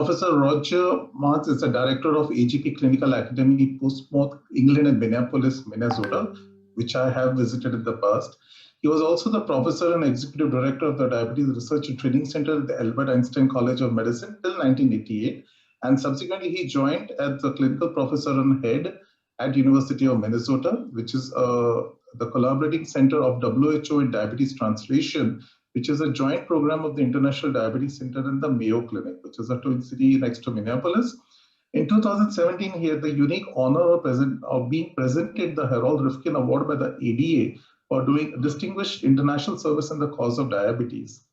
Professor Roger Mazze is the director of AGP Clinical Academy, Portsmouth, England, and Minneapolis, Minnesota, which I have visited in the past. He was also the professor and executive director of the Diabetes Research and Training Center at the Albert Einstein College of Medicine till 1988, and subsequently he joined as the clinical professor and head at University of Minnesota, which is the collaborating center of WHO in diabetes translation, which is a joint program of the International Diabetes Center and the Mayo Clinic, which is a twin city next to Minneapolis. In 2017, he had the unique honor of being presented the Harold Rifkin Award by the ADA for doing distinguished international service in the cause of diabetes.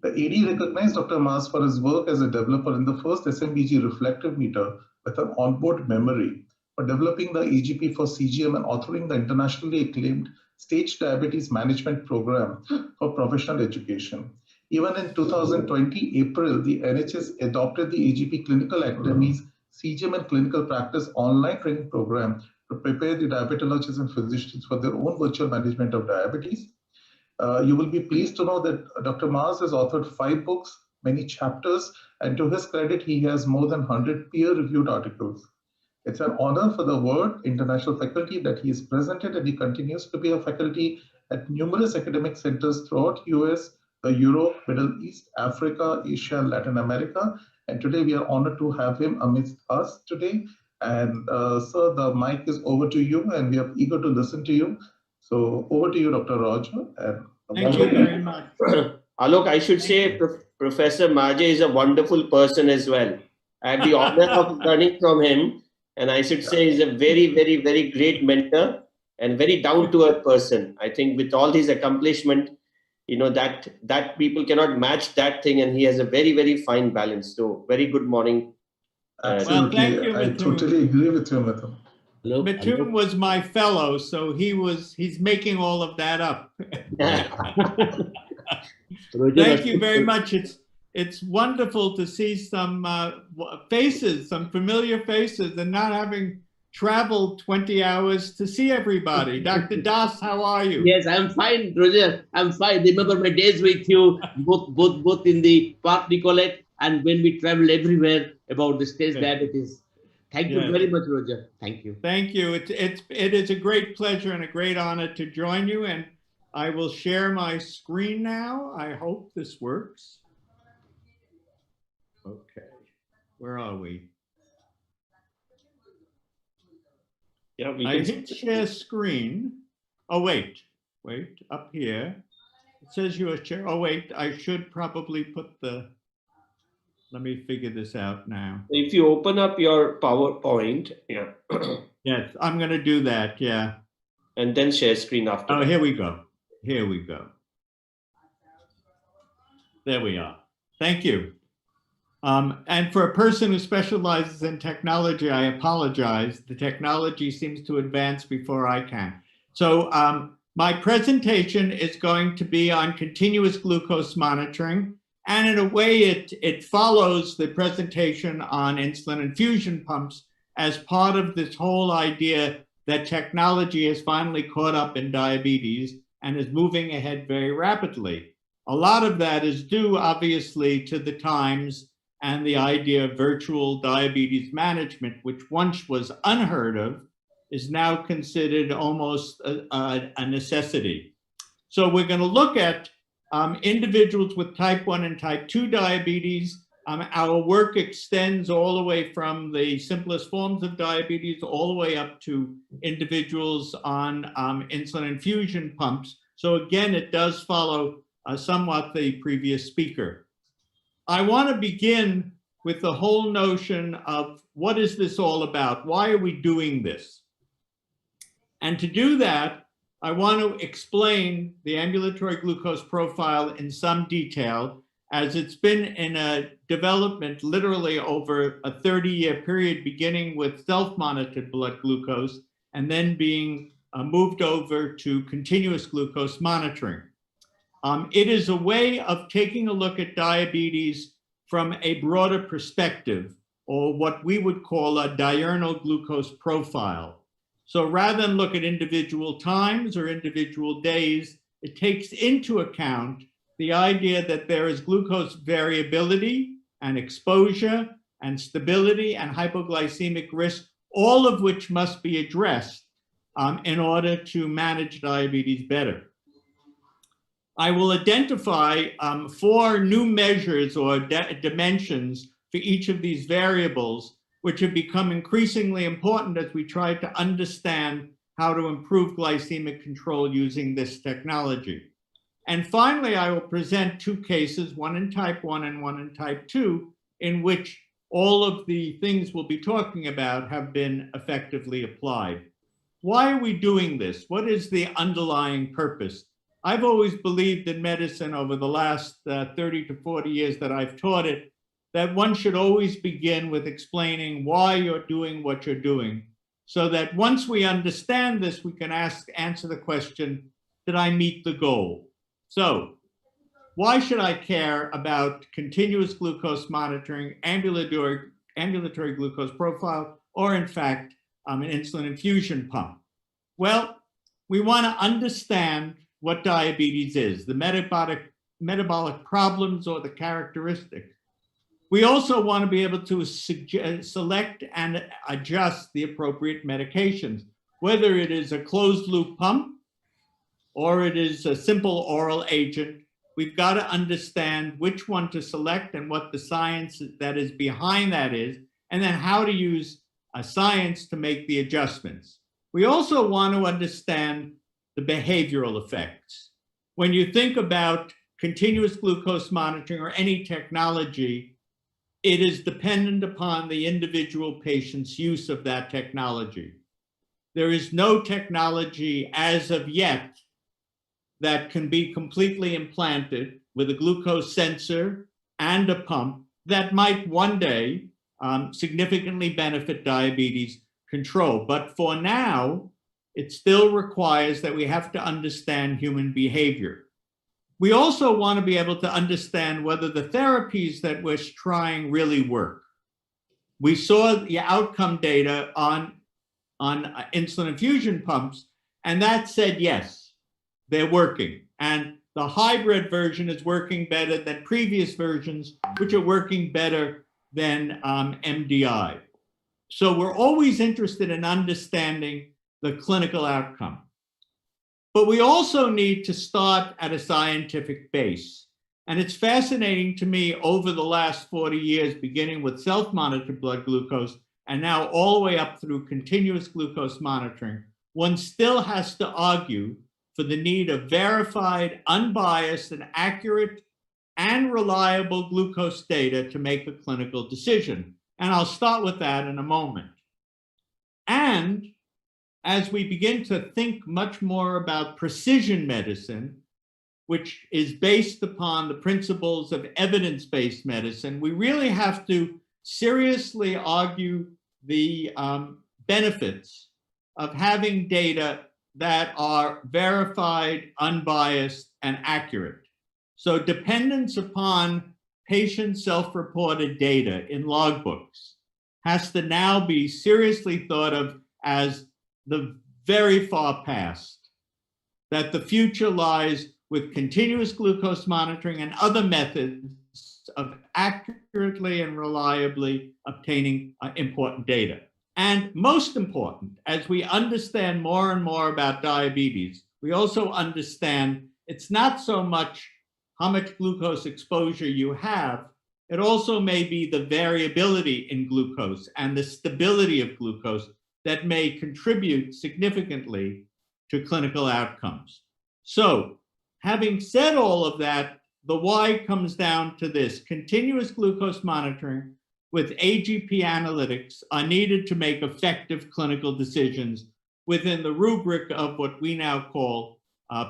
The ADA recognized Dr. Mazze for his work as a developer in the first SMBG reflective meter with an onboard memory, for developing the AGP for CGM and authoring the internationally acclaimed Stage Diabetes Management Program for professional education. Even in 2020 April, the NHS adopted the AGP Clinical Academy's CGM and Clinical Practice online training program to prepare the diabetologists and physicians for their own virtual management of diabetes. You will be pleased to know that Dr. Mazze has authored 5 books, many chapters, and to his credit, he has more than 100 peer-reviewed articles. It's an honor for the Word International faculty that he is presented, and he continues to be a faculty at numerous academic centers throughout US, Europe, Middle East, Africa, Asia, and Latin America. And today we are honored to have him amidst us today. And sir, the mic is over to you, and we are eager to listen to you. So over to you, Dr. Roger. And thank you very much. Alok, I should say Professor Mazze is a wonderful person as well. I had the honor of learning from him. And I should say he's a very, very, very great mentor and very down-to-earth person. I think with all his accomplishment, you know, that people cannot match that thing. And he has a very, very fine balance. So very good morning. Absolutely. Well, thank you, I totally agree with you, Mithun. Mithun was my fellow, so he's making all of that up. Thank you very much. It's wonderful to see some faces, some familiar faces, and not having traveled 20 hours to see everybody. Dr. Das, how are you? Yes, I'm fine, Roger. I'm fine. Remember my days with you, both in the Park Nicolette and when we travel everywhere about the stage diabetes. Thank you very much, Roger. Thank you. Thank you. It is a great pleasure and a great honor to join you. And I will share my screen now. I hope this works. Okay, where are we? Yeah, I hit share screen. Oh, wait, up here. It says you are share. Oh, wait, I should probably put the, let me figure this out now. If you open up your PowerPoint, yeah. Yes, I'm going to do that, yeah. And then share screen after. Oh, here we go. Here we go. There we are. Thank you. And for a person who specializes in technology, I apologize. The technology seems to advance before I can. So my presentation is going to be on continuous glucose monitoring. And in a way, it follows the presentation on insulin infusion pumps as part of this whole idea that technology has finally caught up in diabetes and is moving ahead very rapidly. A lot of that is due, obviously, to the times and the idea of virtual diabetes management, which once was unheard of, is now considered almost a necessity. So we're going to look at individuals with type 1 and type 2 diabetes. Our work extends all the way from the simplest forms of diabetes all the way up to individuals on insulin infusion pumps. So again, it does follow somewhat the previous speaker. I want to begin with the whole notion of what is this all about? Why are we doing this? And to do that, I want to explain the ambulatory glucose profile in some detail, as it's been in a development literally over a 30-year period, beginning with self-monitored blood glucose and then being moved over to continuous glucose monitoring. It is a way of taking a look at diabetes from a broader perspective, or what we would call a diurnal glucose profile. So rather than look at individual times or individual days, it takes into account the idea that there is glucose variability and exposure and stability and hypoglycemic risk, all of which must be addressed in order to manage diabetes better. I will identify 4 new measures or dimensions for each of these variables, which have become increasingly important as we try to understand how to improve glycemic control using this technology. And finally, I will present 2 cases, one in type 1 and one in type 2, in which all of the things we'll be talking about have been effectively applied. Why are we doing this? What is the underlying purpose? I've always believed in medicine over the last 30 to 40 years that I've taught it, that one should always begin with explaining why you're doing what you're doing, so that once we understand this, we can answer the question, did I meet the goal? So why should I care about continuous glucose monitoring, ambulatory glucose profile, or in fact, an insulin infusion pump? Well, we want to understand what diabetes is, the metabolic problems or the characteristics. We also want to be able to select and adjust the appropriate medications, whether it is a closed loop pump or it is a simple oral agent. We've got to understand which one to select and what the science that is behind that is, and then how to use science to make the adjustments. We also want to understand the behavioral effects. When you think about continuous glucose monitoring or any technology, it is dependent upon the individual patient's use of that technology. There is no technology as of yet that can be completely implanted with a glucose sensor and a pump that might one day significantly benefit diabetes control. But for now, it still requires that we have to understand human behavior. We also want to be able to understand whether the therapies that we're trying really work. We saw the outcome data on insulin infusion pumps, and that said, yes, they're working. And the hybrid version is working better than previous versions, which are working better than MDI. So we're always interested in understanding the clinical outcome. But we also need to start at a scientific base. And it's fascinating to me over the last 40 years, beginning with self-monitored blood glucose and now all the way up through continuous glucose monitoring, one still has to argue for the need of verified, unbiased, and accurate and reliable glucose data to make a clinical decision. And I'll start with that in a moment. And as we begin to think much more about precision medicine, which is based upon the principles of evidence-based medicine, we really have to seriously argue the benefits of having data that are verified, unbiased, and accurate. So dependence upon patient self-reported data in logbooks has to now be seriously thought of as the very far past, that the future lies with continuous glucose monitoring and other methods of accurately and reliably obtaining important data. And most important, as we understand more and more about diabetes, we also understand it's not so much how much glucose exposure you have, it also may be the variability in glucose and the stability of glucose that may contribute significantly to clinical outcomes. So, having said all of that, the why comes down to this. Continuous glucose monitoring with AGP analytics are needed to make effective clinical decisions within the rubric of what we now call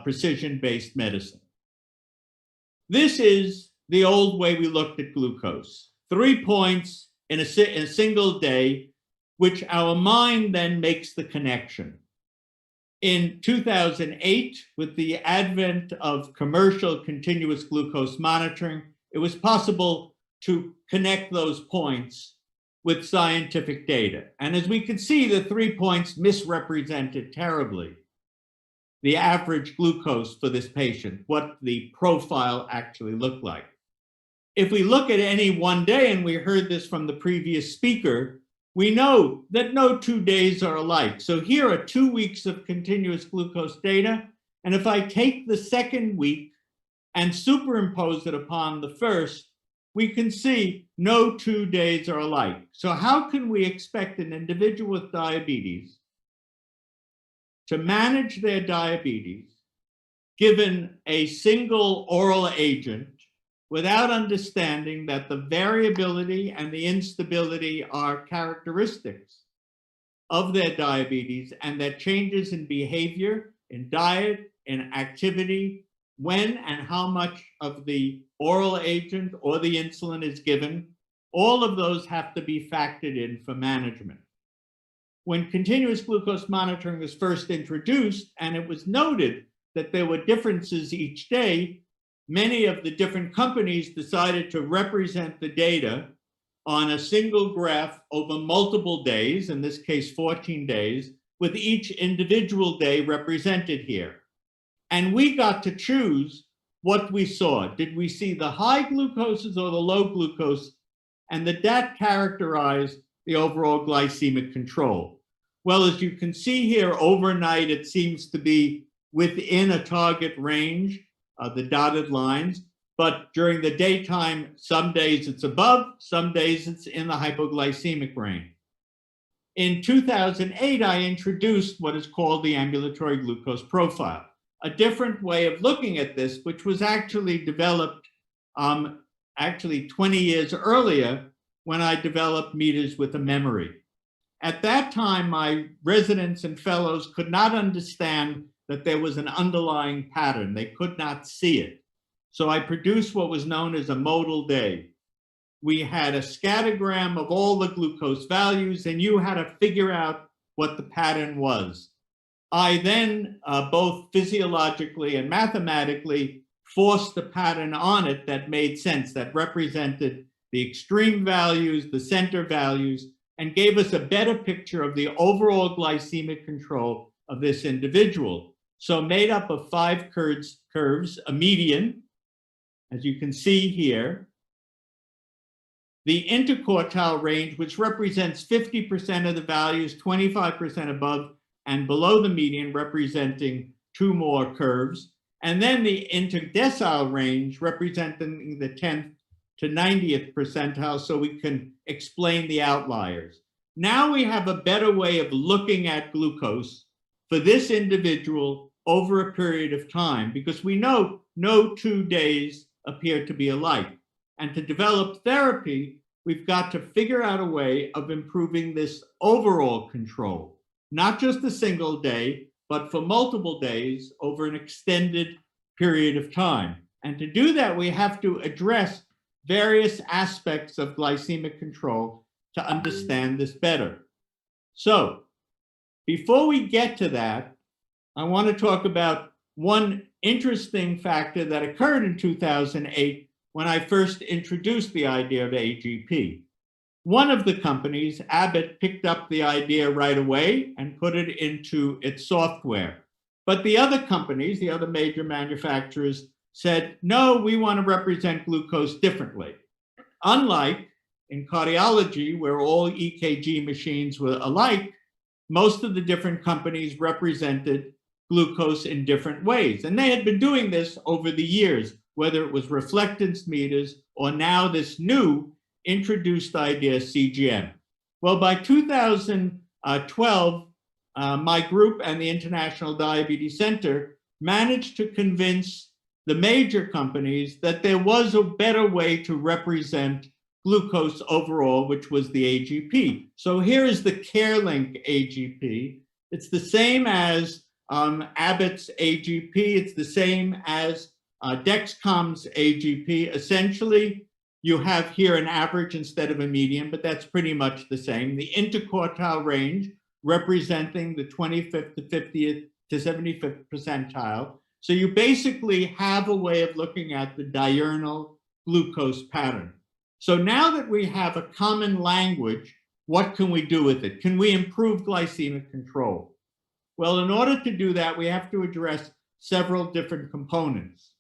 precision-based medicine. This is the old way we looked at glucose. 3 points in a single day, which our mind then makes the connection. In 2008, with the advent of commercial continuous glucose monitoring, it was possible to connect those points with scientific data. And as we can see, the 3 points misrepresented terribly the average glucose for this patient, what the profile actually looked like. if we look at any one day, and we heard this from the previous speaker, we know that no 2 days are alike. So here are 2 weeks of continuous glucose data. And if I take the second week and superimpose it upon the first, we can see no 2 days are alike. So how can we expect an individual with diabetes to manage their diabetes given a single oral agent without understanding that the variability and the instability are characteristics of their diabetes, and that changes in behavior, in diet, in activity, when and how much of the oral agent or the insulin is given, all of those have to be factored in for management. When continuous glucose monitoring was first introduced, and it was noted that there were differences each day, many of the different companies decided to represent the data on a single graph over multiple days, in this case 14 days, with each individual day represented here. And we got to choose what we saw. Did we see the high glucoses or the low glucose? And that characterized the overall glycemic control. Well, as you can see here, overnight, it seems to be within a target range, the dotted lines. But during the daytime, some days it's above, some days it's in the hypoglycemic range. In 2008, I introduced what is called the ambulatory glucose profile, a different way of looking at this, which was actually developed 20 years earlier when I developed meters with a memory. At that time, my residents and fellows could not understand that there was an underlying pattern. They could not see it. So I produced what was known as a modal day. We had a scattergram of all the glucose values, and you had to figure out what the pattern was. I then, both physiologically and mathematically, forced a pattern on it that made sense, that represented the extreme values, the center values, and gave us a better picture of the overall glycemic control of this individual. So made up of 5 curves, a median, as you can see here, the interquartile range, which represents 50% of the values, 25% above and below the median, representing 2 more curves, and then the interdecile range representing the 10th to 90th percentile, so we can explain the outliers. Now we have a better way of looking at glucose for this individual over a period of time, because we know no 2 days appear to be alike. And to develop therapy, we've got to figure out a way of improving this overall control, not just a single day, but for multiple days over an extended period of time. And to do that, we have to address various aspects of glycemic control to understand this better. So before we get to that, I want to talk about one interesting factor that occurred in 2008 when I first introduced the idea of AGP. One of the companies, Abbott, picked up the idea right away and put it into its software. But the other companies, the other major manufacturers, said, no, we want to represent glucose differently. Unlike in cardiology, where all EKG machines were alike, most of the different companies represented glucose in different ways. And they had been doing this over the years, whether it was reflectance meters or now this new introduced idea, CGM. Well, by 2012, my group and the International Diabetes Center managed to convince the major companies that there was a better way to represent glucose overall, which was the AGP. So here is the CareLink AGP. It's the same as Abbott's AGP. It's the same as Dexcom's AGP. Essentially, you have here an average instead of a median, but that's pretty much the same. The interquartile range representing the 25th to 50th to 75th percentile. So you basically have a way of looking at the diurnal glucose pattern. So now that we have a common language, what can we do with it? Can we improve glycemic control? Well, in order to do that, we have to address several different components.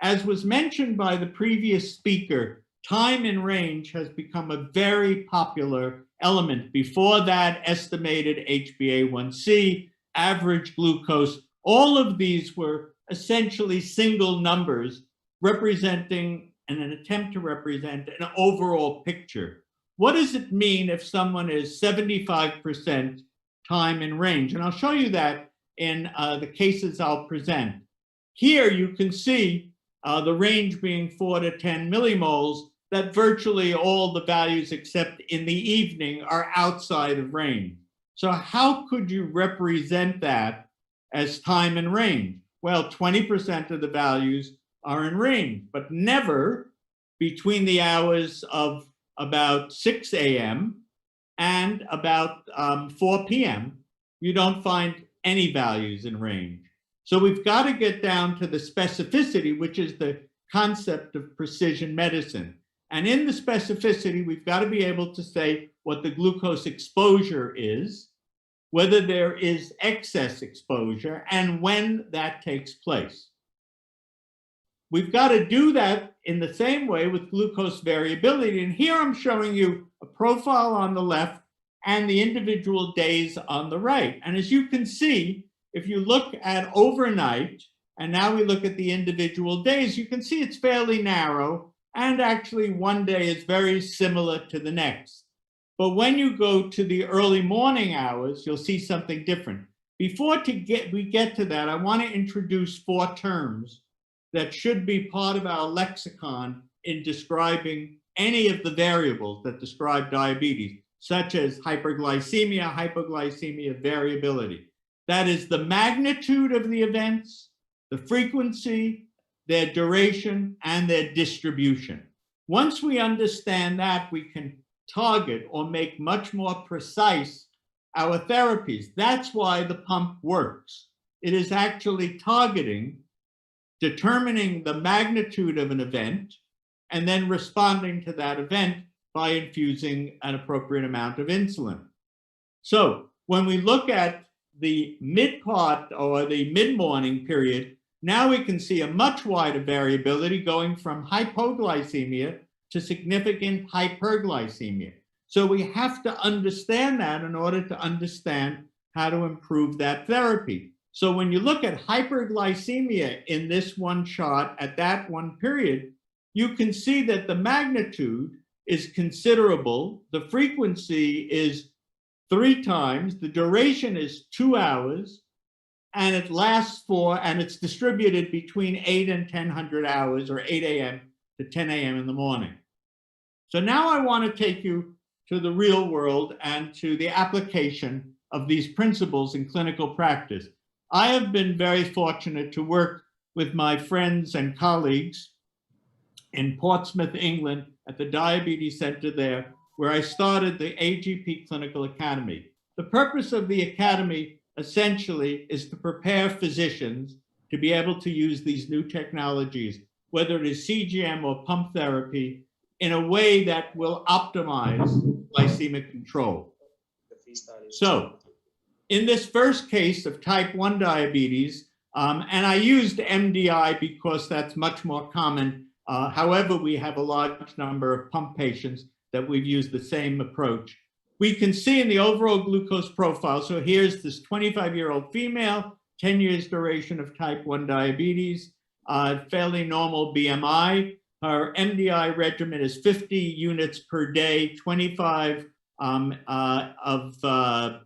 As was mentioned by the previous speaker, time in range has become a very popular element. Before that, estimated HbA1c, average glucose, all of these were essentially single numbers representing, in an attempt to represent an overall picture. What does it mean if someone is 75% time in range? And I'll show you that in the cases I'll present. Here you can see the range being 4 to 10 millimoles, that virtually all the values except in the evening are outside of range. So how could you represent that as time in range? Well, 20% of the values are in range, but never between the hours of about 6 a.m. and about 4 p.m. You don't find any values in range. So we've got to get down to the specificity, which is the concept of precision medicine. And in the specificity, we've got to be able to say what the glucose exposure is, whether there is excess exposure, and when that takes place. We've got to do that in the same way with glucose variability. And here I'm showing you a profile on the left and the individual days on the right. And as you can see, if you look at overnight, and now we look at the individual days, you can see it's fairly narrow, and actually one day is very similar to the next. But when you go to the early morning hours, you'll see something different. Before we get to that, I want to introduce 4 terms that should be part of our lexicon in describing any of the variables that describe diabetes, such as hyperglycemia, hypoglycemia, variability. That is the magnitude of the events, the frequency, their duration, and their distribution. Once we understand that, we can target or make much more precise our therapies. That's why the pump works. It is actually targeting, determining the magnitude of an event, and then responding to that event by infusing an appropriate amount of insulin. So when we look at the mid part or the mid-morning period, now we can see a much wider variability going from hypoglycemia to significant hyperglycemia. So we have to understand that in order to understand how to improve that therapy. So when you look at hyperglycemia in this one chart at that one period, you can see that the magnitude is considerable. The frequency is 3 times, the duration is 2 hours, and it lasts and it's distributed between 8 and 1000 hours, or 8 a.m. to 10 a.m. in the morning. So now I want to take you to the real world and to the application of these principles in clinical practice. I have been very fortunate to work with my friends and colleagues in Portsmouth, England, at the Diabetes Center there, where I started the AGP Clinical Academy. The purpose of the academy essentially is to prepare physicians to be able to use these new technologies, whether it is CGM or pump therapy, in a way that will optimize glycemic control. So in this first case of type 1 diabetes, and I used MDI because that's much more common. However, we have a large number of pump patients that we've used the same approach. We can see in the overall glucose profile, so here's this 25-year-old female, 10 years duration of type 1 diabetes, fairly normal BMI. Her MDI regimen is 50 units per day, 25 of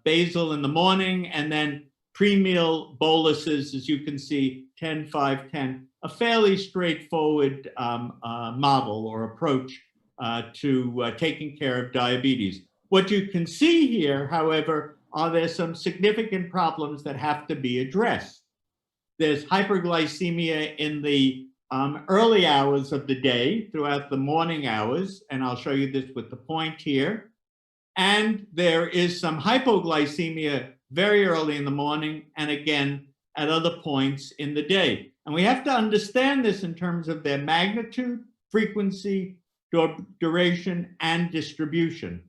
basal in the morning, and then pre-meal boluses, as you can see, 10, 5, 10, a fairly straightforward model or approach to taking care of diabetes. What you can see here, however, are there some significant problems that have to be addressed. There's hyperglycemia in the early hours of the day, throughout the morning hours, and I'll show you this with the point here. And there is some hypoglycemia very early in the morning, and again, at other points in the day. And we have to understand this in terms of their magnitude, frequency, duration, and distribution.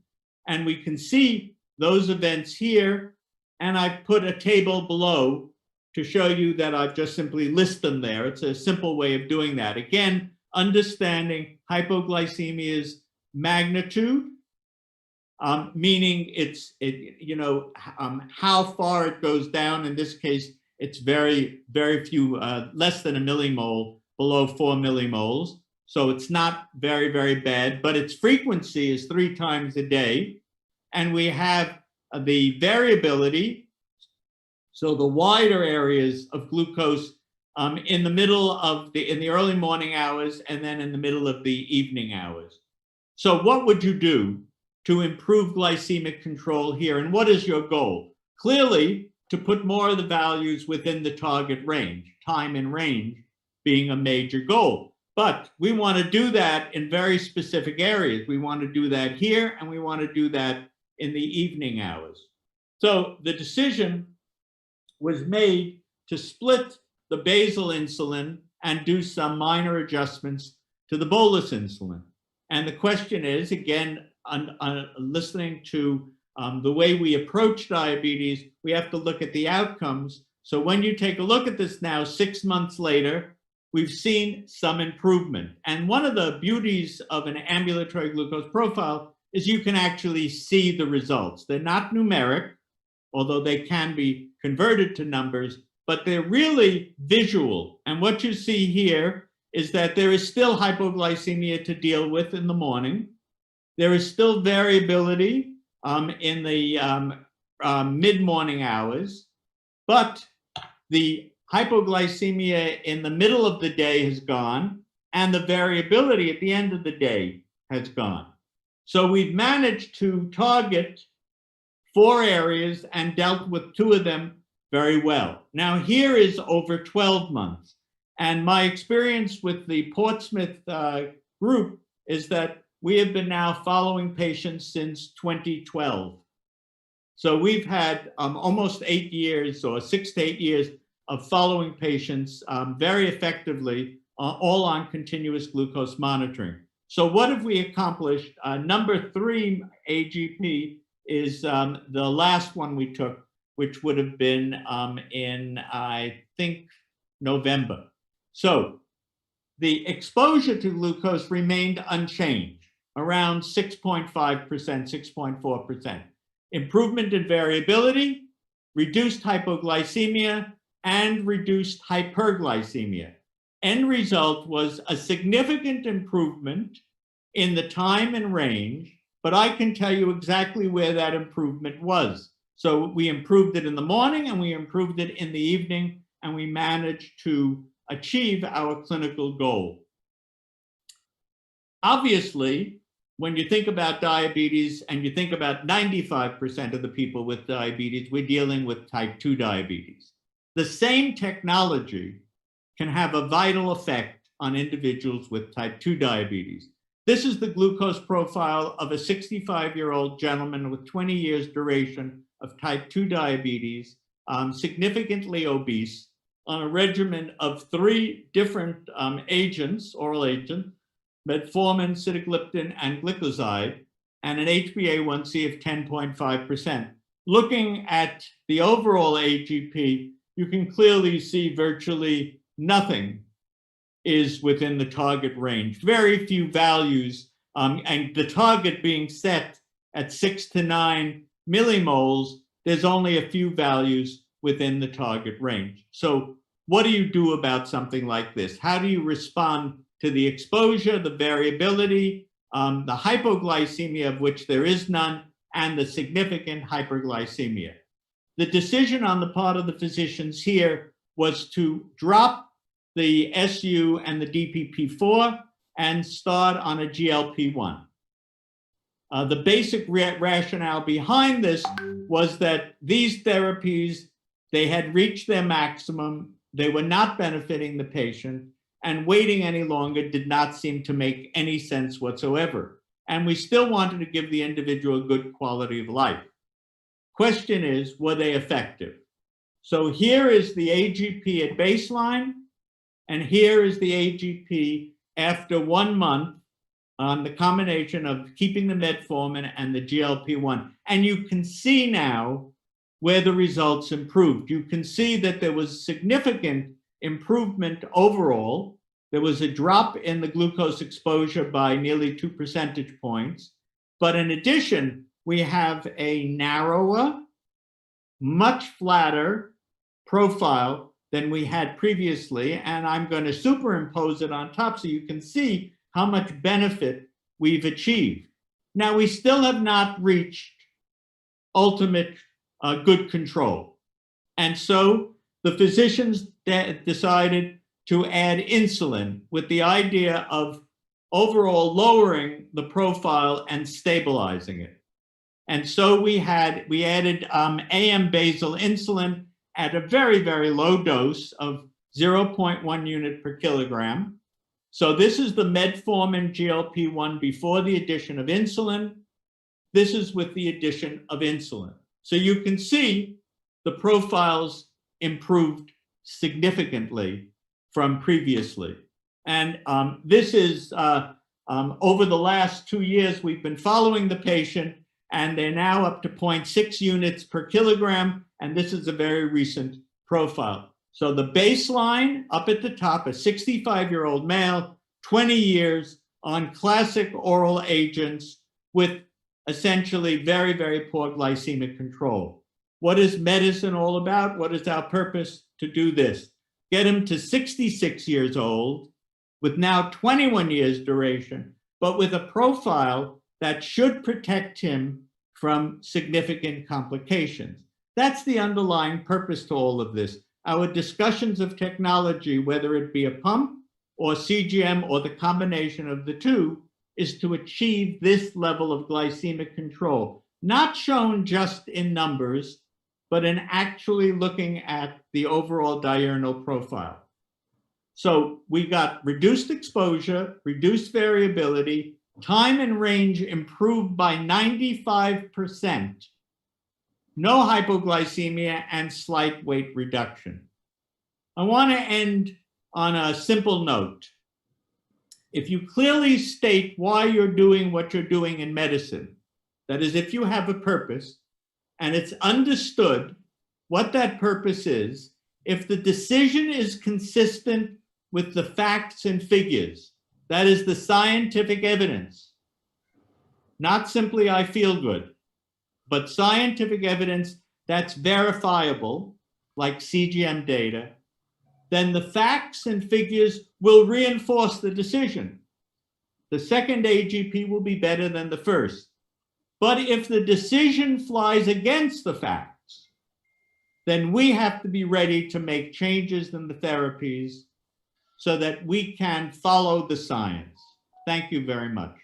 And we can see those events here, and I've put a table below to show you that I've just simply listed them there. It's a simple way of doing that. Again, understanding hypoglycemia's magnitude, meaning how far it goes down. In this case, it's very, very few, less than a millimole, below 4 millimoles. So it's not very, very bad, but its frequency is 3 times a day. And we have the variability. So the wider areas of glucose in the middle of in the early morning hours, and then in the middle of the evening hours. So what would you do to improve glycemic control here? And what is your goal? Clearly, to put more of the values within the target range, time in range being a major goal. But we want to do that in very specific areas. We want to do that here, and we want to do that in the evening hours. So the decision was made to split the basal insulin and do some minor adjustments to the bolus insulin. And the question is, again, listening to the way we approach diabetes, we have to look at the outcomes. So when you take a look at this now, 6 months later, we've seen some improvement. And one of the beauties of an ambulatory glucose profile is you can actually see the results. They're not numeric, although they can be converted to numbers, but they're really visual. And what you see here is that there is still hypoglycemia to deal with in the morning. There is still variability in the mid-morning hours, but the hypoglycemia in the middle of the day has gone, and the variability at the end of the day has gone. So we've managed to target 4 areas and dealt with 2 of them very well. Now here is over 12 months. And my experience with the Portsmouth group is that we have been now following patients since 2012. So we've had almost 8 years or 6 to 8 years of following patients very effectively, all on continuous glucose monitoring. So what have we accomplished? Number 3 AGP is the last one we took, which would have been in, I think, November. So the exposure to glucose remained unchanged, around 6.5%, 6.4%. Improvement in variability, reduced hypoglycemia, and reduced hyperglycemia. End result was a significant improvement in the time and range, but I can tell you exactly where that improvement was. So we improved it in the morning, and we improved it in the evening, and we managed to achieve our clinical goal. Obviously, when you think about diabetes and you think about 95% of the people with diabetes, we're dealing with type 2 diabetes. The same technology can have a vital effect on individuals with type 2 diabetes. This is the glucose profile of a 65-year-old gentleman with 20 years duration of type 2 diabetes, significantly obese, on a regimen of 3 different agents, oral agents, metformin, sitagliptin, and glycoside, and an HbA1c of 10.5%. Looking at the overall AGP, you can clearly see virtually nothing is within the target range. Very few values, and the target being set at 6 to 9 millimoles, there's only a few values within the target range. So what do you do about something like this? How do you respond to the exposure, the variability, the hypoglycemia, of which there is none, and the significant hyperglycemia? The decision on the part of the physicians here was to drop the SU and the DPP-4 and start on a GLP-1. The basic rationale behind this was that these therapies, they had reached their maximum, they were not benefiting the patient, and waiting any longer did not seem to make any sense whatsoever. And we still wanted to give the individual a good quality of life. Question is, were they effective? So here is the AGP at baseline, and here is the AGP after 1 month on the combination of keeping the metformin and the GLP-1. And you can see now where the results improved. You can see that there was significant improvement overall There was a drop in the glucose exposure by nearly 2 percentage points. But in addition, we have a narrower, much flatter profile than we had previously. And I'm going to superimpose it on top so you can see how much benefit we've achieved. Now, we still have not reached ultimate good control. And so the physicians decided to add insulin with the idea of overall lowering the profile and stabilizing it. And so we added AM basal insulin at a very, very low dose of 0.1 unit per kilogram. So this is the metformin GLP-1 before the addition of insulin. This is with the addition of insulin. So you can see the profiles improved significantly from previously. And this is over the last 2 years, we've been following the patient, and they're now up to 0.6 units per kilogram. And this is a very recent profile. So the baseline up at the top, a 65-year-old male, 20 years on classic oral agents with essentially very, very poor glycemic control. What is medicine all about? What is our purpose to do this? Get him to 66 years old with now 21 years duration, but with a profile that should protect him from significant complications. That's the underlying purpose to all of this. Our discussions of technology, whether it be a pump or CGM or the combination of the two, is to achieve this level of glycemic control, not shown just in numbers, but in actually looking at the overall diurnal profile. So we got reduced exposure, reduced variability, time and range improved by 95%, no hypoglycemia, and slight weight reduction. I want to end on a simple note. If you clearly state why you're doing what you're doing in medicine, that is, if you have a purpose and it's understood what that purpose is, if the decision is consistent with the facts and figures, that is the scientific evidence, not simply I feel good, but scientific evidence that's verifiable, like CGM data, then the facts and figures will reinforce the decision. The second AGP will be better than the first. But if the decision flies against the facts, then we have to be ready to make changes in the therapies so that we can follow the science. Thank you very much.